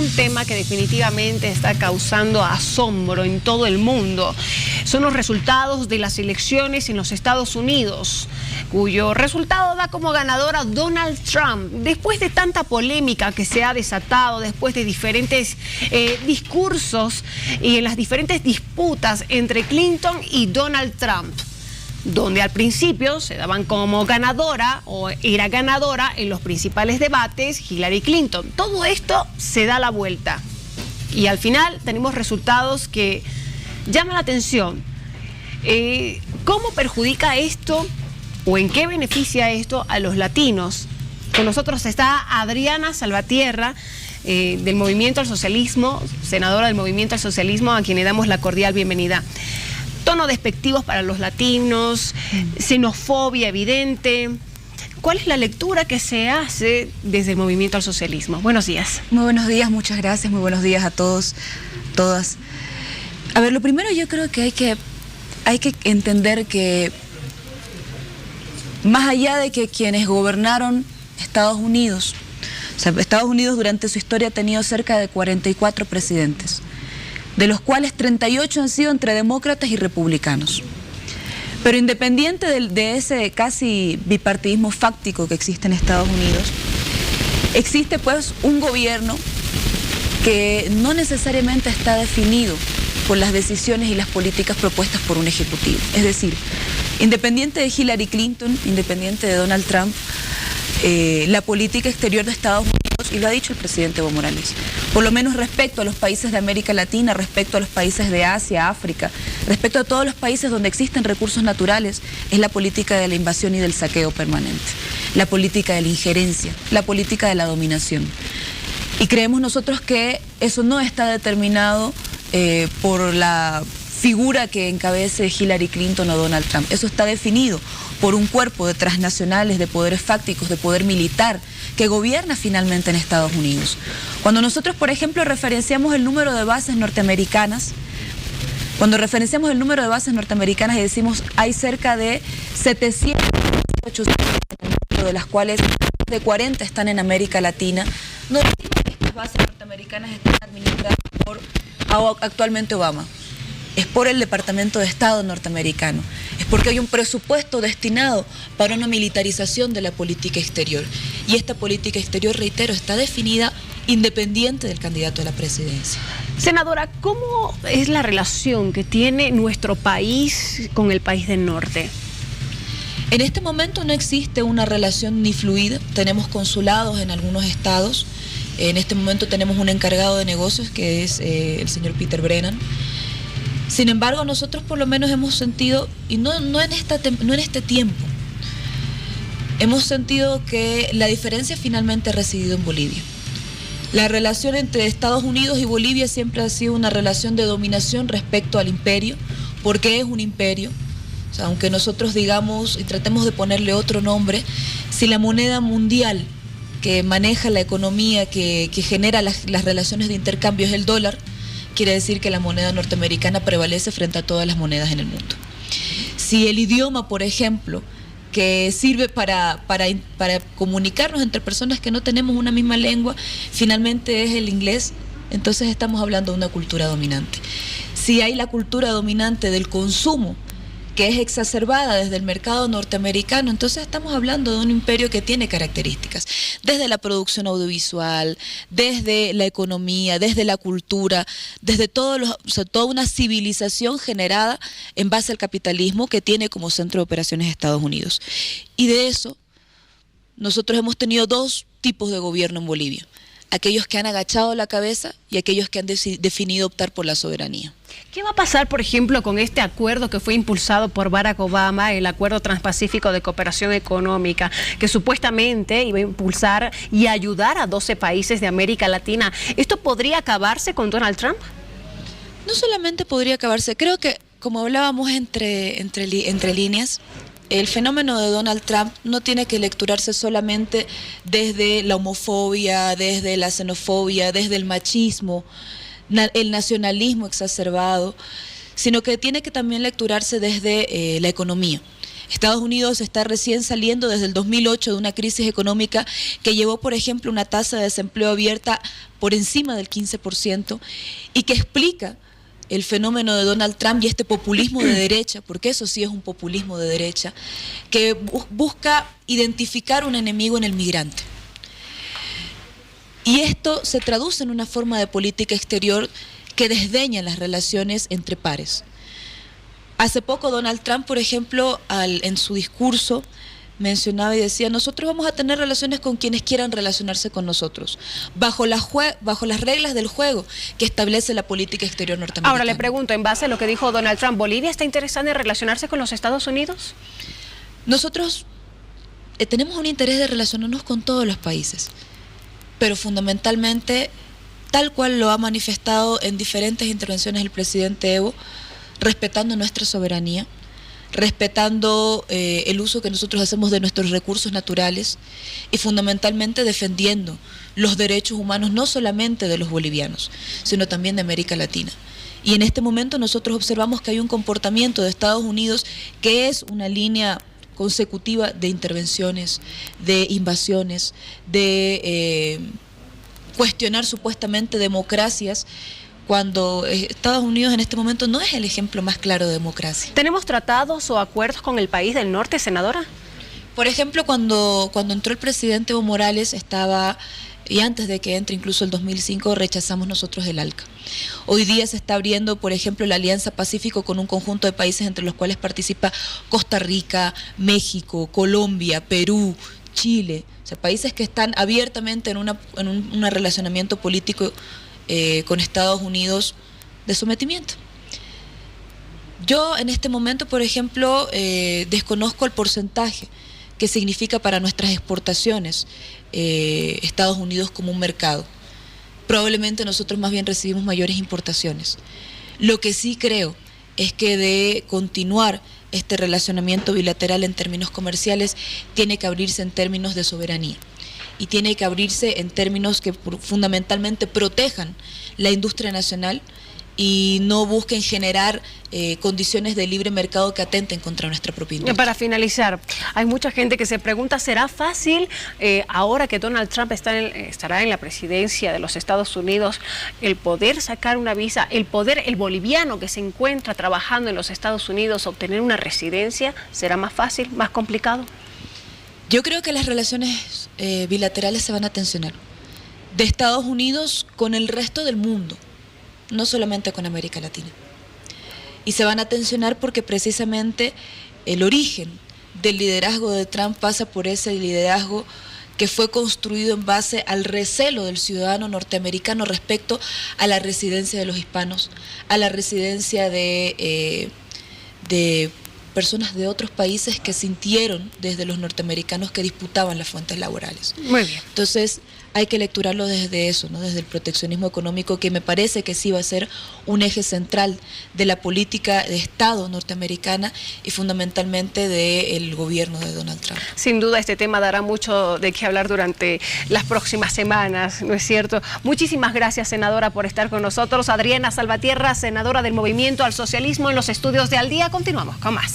un tema que definitivamente está causando asombro en todo el mundo. Son los resultados de las elecciones en los Estados Unidos, cuyo resultado da como ganador a Donald Trump. Después de tanta polémica que se ha desatado, después de diferentes discursos y en las diferentes disputas entre Clinton y Donald Trump, donde al principio se daban como ganadora o era ganadora en los principales debates Hillary Clinton. Todo esto se da la vuelta y al final tenemos resultados que llaman la atención. ¿Cómo perjudica esto o en qué beneficia esto a los latinos? Con nosotros está Adriana Salvatierra, del Movimiento al Socialismo, senadora del Movimiento al Socialismo, a quien le damos la cordial bienvenida. Tono despectivos para los latinos, xenofobia evidente. ¿Cuál es la lectura que se hace desde el Movimiento al Socialismo? Buenos días. Muy buenos días, muchas gracias, muy buenos días a todos, todas. A ver, lo primero yo creo que hay que entender que más allá de que quienes gobernaron Estados Unidos, o sea, Estados Unidos durante su historia ha tenido cerca de 44 presidentes, de los cuales 38 han sido entre demócratas y republicanos. Pero independiente de ese casi bipartidismo fáctico que existe en Estados Unidos, existe pues un gobierno que no necesariamente está definido por las decisiones y las políticas propuestas por un ejecutivo. Es decir, independiente de Hillary Clinton, independiente de Donald Trump, la política exterior de Estados Unidos, y lo ha dicho el presidente Evo Morales, por lo menos respecto a los países de América Latina, respecto a los países de Asia, África, respecto a todos los países donde existen recursos naturales, es la política de la invasión y del saqueo permanente, la política de la injerencia, la política de la dominación. Y creemos nosotros que eso no está determinado por la figura que encabece Hillary Clinton o Donald Trump. Eso está definido por un cuerpo de transnacionales, de poderes fácticos, de poder militar, que gobierna finalmente en Estados Unidos. Cuando nosotros, por ejemplo, referenciamos el número de bases norteamericanas, y decimos hay cerca de 700, 800, de las cuales de 40 están en América Latina, no decimos que estas bases norteamericanas están administradas por actualmente Obama. Es por el Departamento de Estado norteamericano, es porque hay un presupuesto destinado para una militarización de la política exterior. Y esta política exterior, reitero, está definida independiente del candidato a la presidencia. Senadora, ¿cómo es la relación que tiene nuestro país con el país del norte? En este momento no existe una relación ni fluida, tenemos consulados en algunos estados, en este momento tenemos un encargado de negocios que es el señor Peter Brennan. Sin embargo, nosotros por lo menos hemos sentido, y no en este tiempo, hemos sentido que la diferencia finalmente ha residido en Bolivia. La relación entre Estados Unidos y Bolivia siempre ha sido una relación de dominación respecto al imperio, porque es un imperio. O sea, aunque nosotros digamos y tratemos de ponerle otro nombre, si la moneda mundial que maneja la economía, que genera las relaciones de intercambio es el dólar, quiere decir que la moneda norteamericana prevalece frente a todas las monedas en el mundo. Si el idioma, por ejemplo, que sirve para comunicarnos entre personas que no tenemos una misma lengua, finalmente es el inglés, entonces estamos hablando de una cultura dominante. Si hay la cultura dominante del consumo, que es exacerbada desde el mercado norteamericano, entonces estamos hablando de un imperio que tiene características, desde la producción audiovisual, desde la economía, desde la cultura, desde toda una civilización generada en base al capitalismo que tiene como centro de operaciones Estados Unidos. Y de eso, nosotros hemos tenido dos tipos de gobierno en Bolivia: aquellos que han agachado la cabeza y aquellos que han definido optar por la soberanía. ¿Qué va a pasar, por ejemplo, con este acuerdo que fue impulsado por Barack Obama, el Acuerdo Transpacífico de Cooperación Económica, que supuestamente iba a impulsar y ayudar a 12 países de América Latina? ¿Esto podría acabarse con Donald Trump? No solamente podría acabarse, creo que, como hablábamos entre líneas, el fenómeno de Donald Trump no tiene que lecturarse solamente desde la homofobia, desde la xenofobia, desde el machismo, el nacionalismo exacerbado, sino que tiene que también lecturarse desde la economía. Estados Unidos está recién saliendo desde el 2008 de una crisis económica que llevó, por ejemplo, una tasa de desempleo abierta por encima del 15% y que explica el fenómeno de Donald Trump y este populismo de derecha, porque eso sí es un populismo de derecha, que busca identificar un enemigo en el migrante. Y esto se traduce en una forma de política exterior que desdeña las relaciones entre pares. Hace poco Donald Trump, por ejemplo, en su discurso mencionaba y decía: nosotros vamos a tener relaciones con quienes quieran relacionarse con nosotros, bajo las reglas del juego que establece la política exterior norteamericana. Ahora le pregunto, en base a lo que dijo Donald Trump, ¿Bolivia está interesada en relacionarse con los Estados Unidos? Nosotros tenemos un interés de relacionarnos con todos los países, pero fundamentalmente, tal cual lo ha manifestado en diferentes intervenciones el presidente Evo, respetando nuestra soberanía, respetando el uso que nosotros hacemos de nuestros recursos naturales y fundamentalmente defendiendo los derechos humanos no solamente de los bolivianos, sino también de América Latina. Y en este momento nosotros observamos que hay un comportamiento de Estados Unidos que es una línea consecutiva de intervenciones, de invasiones, de cuestionar supuestamente democracias, cuando Estados Unidos en este momento no es el ejemplo más claro de democracia. ¿Tenemos tratados o acuerdos con el país del norte, senadora? Por ejemplo, cuando entró el presidente Evo Morales estaba, y antes de que entre incluso el 2005, rechazamos nosotros el ALCA. Hoy día se está abriendo, por ejemplo, la Alianza Pacífico con un conjunto de países entre los cuales participa Costa Rica, México, Colombia, Perú, Chile, o sea, países que están abiertamente en un relacionamiento político con Estados Unidos de sometimiento. Yo en este momento, por ejemplo, desconozco el porcentaje que significa para nuestras exportaciones Estados Unidos como un mercado. Probablemente nosotros más bien recibimos mayores importaciones. Lo que sí creo es que de continuar este relacionamiento bilateral en términos comerciales, tiene que abrirse en términos de soberanía. Y tiene que abrirse en términos que fundamentalmente protejan la industria nacional y no busquen generar condiciones de libre mercado que atenten contra nuestra propia industria. Para finalizar, hay mucha gente que se pregunta, ¿será fácil ahora que Donald Trump estará en la presidencia de los Estados Unidos, el poder sacar una visa, el boliviano que se encuentra trabajando en los Estados Unidos, obtener una residencia? ¿Será más fácil, más complicado? Yo creo que las relaciones bilaterales se van a tensionar de Estados Unidos con el resto del mundo, no solamente con América Latina. Y se van a tensionar porque precisamente el origen del liderazgo de Trump pasa por ese liderazgo que fue construido en base al recelo del ciudadano norteamericano respecto a la residencia de los hispanos, a la residencia de personas de otros países que sintieron desde los norteamericanos que disputaban las fuentes laborales. Muy bien. Entonces hay que lecturarlo desde eso, ¿no? Desde el proteccionismo económico, que me parece que sí va a ser un eje central de la política de Estado norteamericana y fundamentalmente del gobierno de Donald Trump. Sin duda este tema dará mucho de qué hablar durante las próximas semanas, ¿no es cierto? Muchísimas gracias, senadora, por estar con nosotros. Adriana Salvatierra, senadora del Movimiento al Socialismo, en los estudios de Al Día. Continuamos con más.